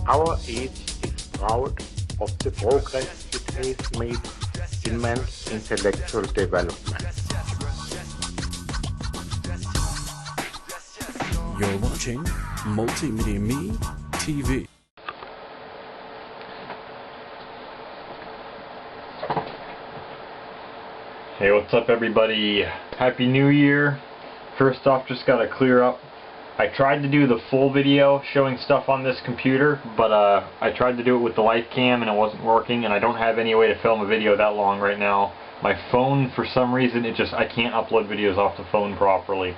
Our age is proud of the progress it has made in man's intellectual development. You're watching Multimedia Me TV. Hey, what's up everybody? Happy New Year. First off, just gotta clear up. I tried to do the full video showing stuff on this computer, but I tried to do it with the light cam and it wasn't working, and I don't have any way to film a video that long right now. My phone, for some reason, I can't upload videos off the phone properly.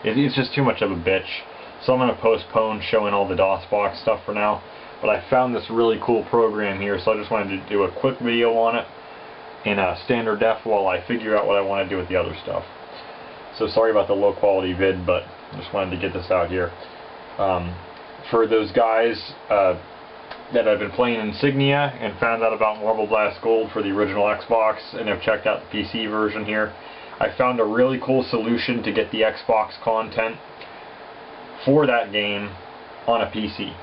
It's just too much of a bitch. So I'm gonna postpone showing all the DOSBox stuff for now. But I found this really cool program here, so I just wanted to do a quick video on it in a standard def while I figure out what I want to do with the other stuff. So sorry about the low quality vid, but I just wanted to get this out here. For those guys that have been playing Insignia and found out about Marble Blast Gold for the original Xbox and have checked out the PC version here, I found a really cool solution to get the Xbox content for that game on a PC.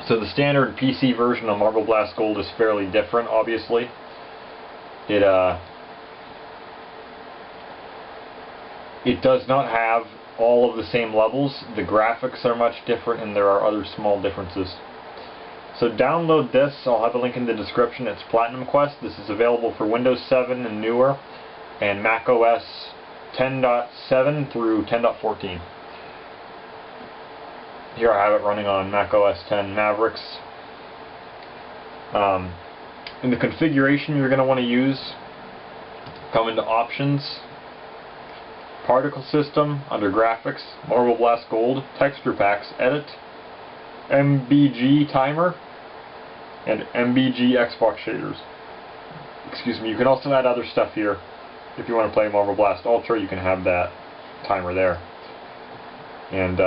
So the standard PC version of Marble Blast Gold is fairly different, obviously. It does not have all of the same levels. The graphics are much different, and there are other small differences. So download this. I'll have a link in the description. It's Platinum Quest. This is available for Windows 7 and newer, and Mac OS 10.7 through 10.14. Here I have it running on Mac OS 10 Mavericks. In the configuration you're going to want to use, come into Options, Particle System, under Graphics, Marble Blast Gold, Texture Packs, Edit, MBG Timer, and MBG Xbox Shaders. Excuse me. You can also add other stuff here. If you want to play Marble Blast Ultra, you can have that timer there. And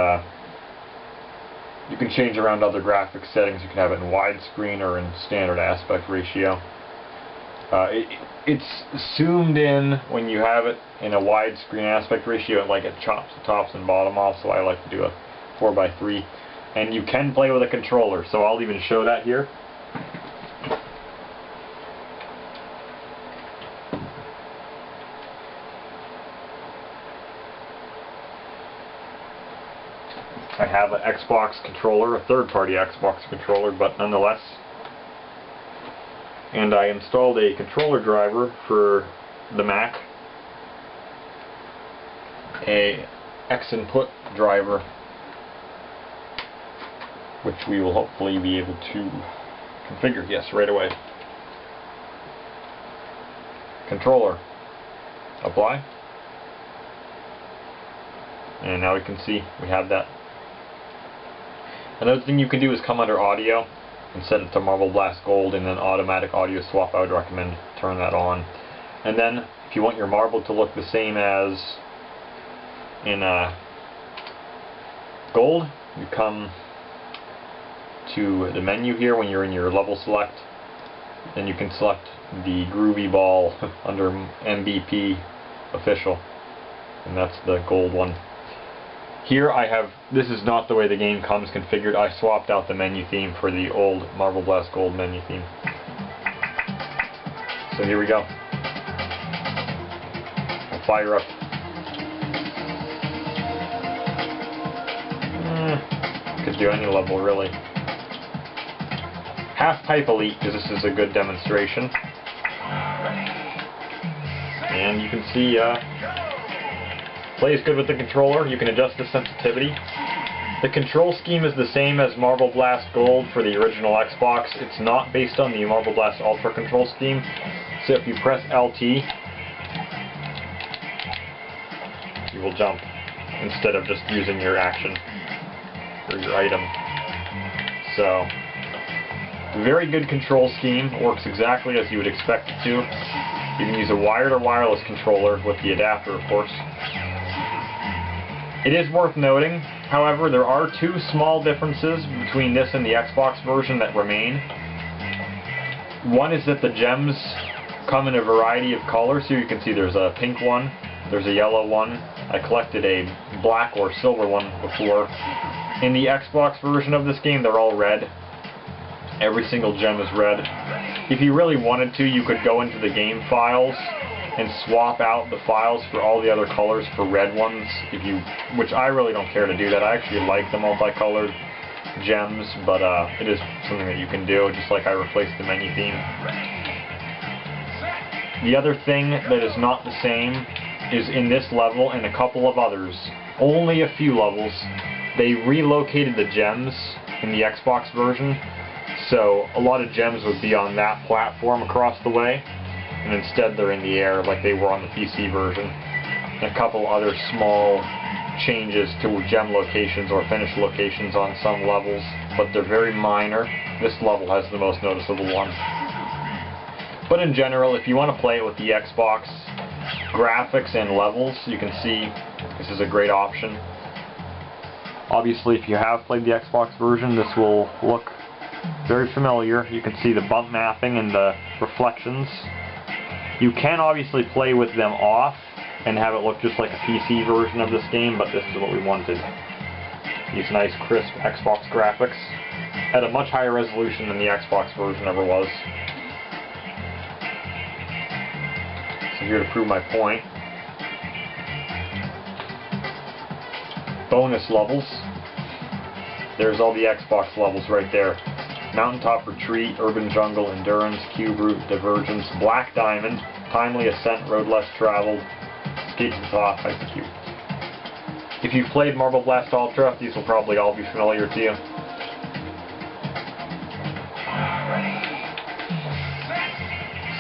you can change around other graphics settings. You can have it in widescreen or in standard aspect ratio. It's zoomed in when you have it in a widescreen aspect ratio, like it chops the tops and bottom off, so I like to do a 4:3. And you can play with a controller, so I'll even show that here. I have an Xbox controller, a third-party Xbox controller, but nonetheless. And I installed a controller driver for the Mac, a X input driver, which we will hopefully be able to configure. Yes, right away. Controller. Apply. And now we can see we have that. Another thing you can do is come under Audio and set it to Marble Blast Gold, and then automatic audio swap. I would recommend turn that on. And then if you want your marble to look the same as in Gold, you come to the menu here when you're in your level select, and you can select the Groovy Ball under MVP Official, and that's the gold one. Here I have, this is not the way the game comes configured. I swapped out the menu theme for the old Marble Blast Gold menu theme. So here we go. I'll fire up. Could do any level really. Half Pipe Elite, because this is a good demonstration. And you can see plays good with the controller. You can adjust the sensitivity. The control scheme is the same as Marble Blast Gold for the original Xbox. It's not based on the Marble Blast Ultra control scheme. So if you press LT, you will jump instead of just using your action or your item. So, very good control scheme. Works exactly as you would expect it to. You can use a wired or wireless controller with the adapter, of course. It is worth noting, however, there are two small differences between this and the Xbox version that remain. One is that the gems come in a variety of colors. Here you can see there's a pink one, there's a yellow one. I collected a black or silver one before. In the Xbox version of this game, they're all red. Every single gem is red. If you really wanted to, you could go into the game files and swap out the files for all the other colors for red ones, which I really don't care to do that. I actually like the multicolored gems, but it is something that you can do, just like I replaced the menu theme. The other thing that is not the same is in this level and a couple of others, only a few levels, they relocated the gems in the Xbox version, so a lot of gems would be on that platform across the way, and instead they're in the air like they were on the PC version. And a couple other small changes to gem locations or finish locations on some levels, but they're very minor. This level has the most noticeable one. But in general, if you want to play it with the Xbox graphics and levels, you can see this is a great option. Obviously, if you have played the Xbox version, this will look very familiar. You can see the bump mapping and the reflections. You can obviously play with them off and have it look just like a PC version of this game, but this is what we wanted. These nice crisp Xbox graphics at a much higher resolution than the Xbox version ever was. So here to prove my point. Bonus levels. There's all the Xbox levels right there. Mountaintop Retreat, Urban Jungle, Endurance, Cube Route, Divergence, Black Diamond, Timely Ascent, Road Less Traveled, Escape to the Top, Hypercube. If you've played Marble Blast Ultra, these will probably all be familiar to you.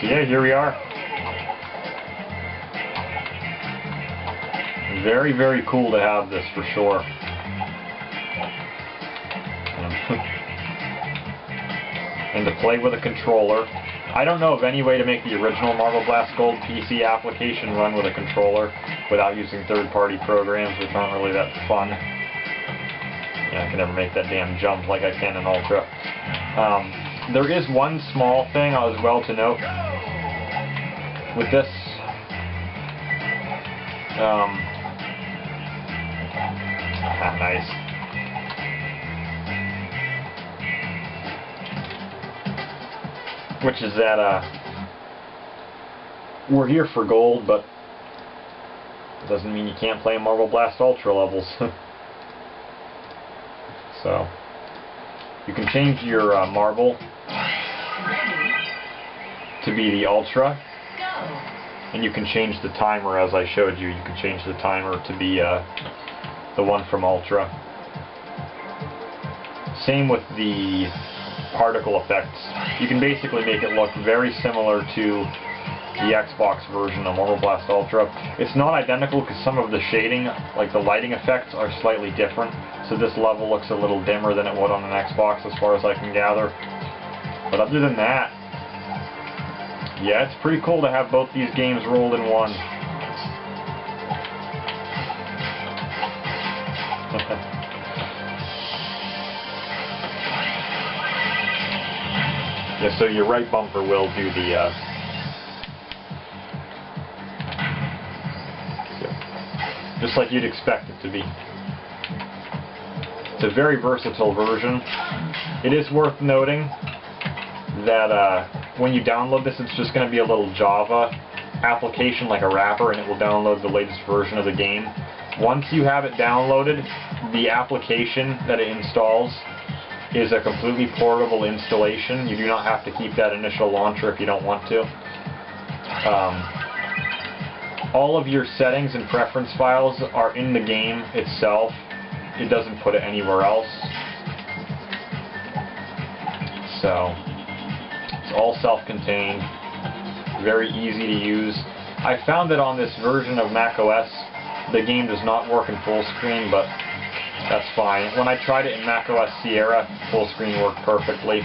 So yeah, here we are. Very, very cool to have this for sure. And to play with a controller. I don't know of any way to make the original Marble Blast Gold PC application run with a controller without using third-party programs, which aren't really that fun. Yeah, I can never make that damn jump like I can in Ultra. There is one small thing as well to note. With this, nice. Which is that we're here for gold, but it doesn't mean you can't play Marble Blast Ultra levels. So you can change your marble to be the Ultra, and you can change the timer as I showed you. You can change the timer to be the one from Ultra. Same with the particle effects. You can basically make it look very similar to the Xbox version of Marble Blast Ultra. It's not identical because some of the shading, like the lighting effects, are slightly different. So this level looks a little dimmer than it would on an Xbox as far as I can gather. But other than that, yeah, it's pretty cool to have both these games rolled in one. Yeah, so your right bumper will do the just like you'd expect it to be. It's a very versatile version. It is worth noting that when you download this, it's just going to be a little Java application like a wrapper, and it will download the latest version of the game. Once you have it downloaded, the application that it installs is a completely portable installation. You do not have to keep that initial launcher if you don't want to. All of your settings and preference files are in the game itself. It doesn't put it anywhere else. So it's all self-contained, very easy to use. I found that on this version of macOS, the game does not work in full screen, but that's fine. When I tried it in macOS Sierra, full screen worked perfectly.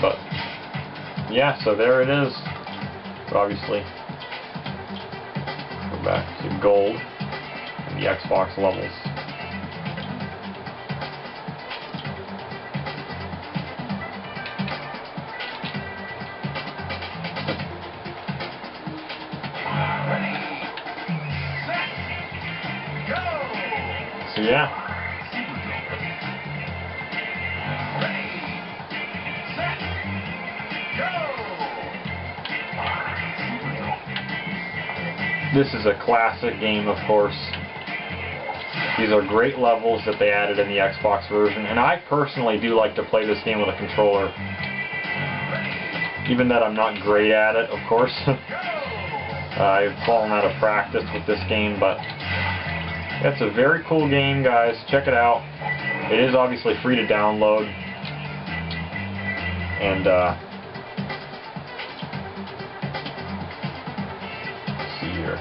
But yeah, so there it is. But obviously, go back to gold and the Xbox levels. So yeah, This is a classic game, of course. These are great levels that they added in the Xbox version, and I personally do like to play this game with a controller. Even that I'm not great at it, of course. I've fallen out of practice with this game, but it's a very cool game, guys. Check it out. It is obviously free to download. And, let's see here.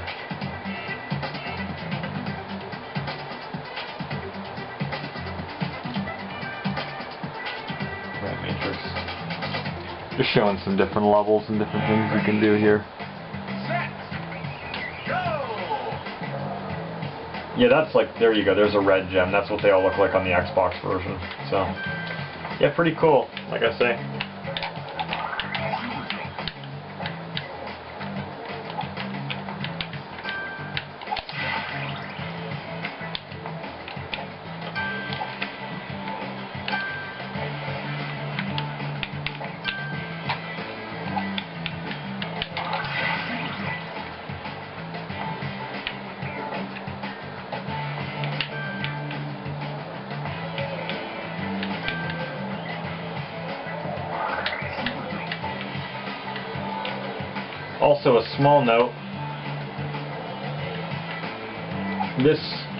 Red Matrix. Just showing some different levels and different things you can do here. Yeah, that's like, there you go, there's a red gem. That's what they all look like on the Xbox version. So, yeah, pretty cool, like I say. Also, a small note, this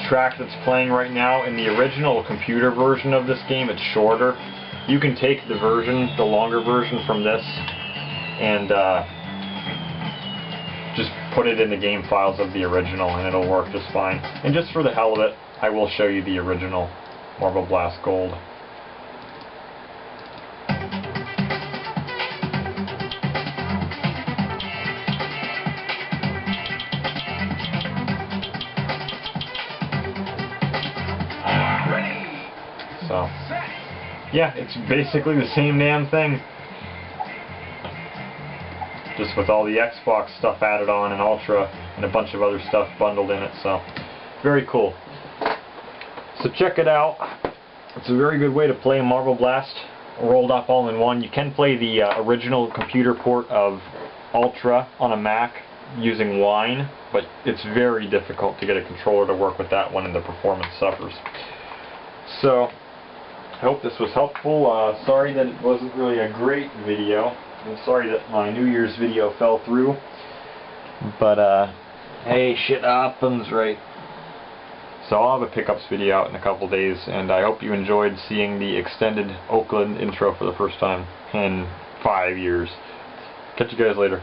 track that's playing right now, in the original computer version of this game, it's shorter. You can take the version, the longer version from this, and just put it in the game files of the original, and it'll work just fine. And just for the hell of it, I will show you the original Marble Blast Gold. So, yeah, it's basically the same damn thing. Just with all the Xbox stuff added on and Ultra and a bunch of other stuff bundled in it, so very cool. So check it out. It's a very good way to play Marble Blast rolled up all in one. You can play the original computer port of Ultra on a Mac using Wine, but it's very difficult to get a controller to work with that one, and the performance suffers. So, I hope this was helpful. Sorry that it wasn't really a great video. I'm sorry that my New Year's video fell through. But, hey, shit happens, right? So I'll have a pickups video out in a couple days, and I hope you enjoyed seeing the extended Oakland intro for the first time in 5 years. Catch you guys later.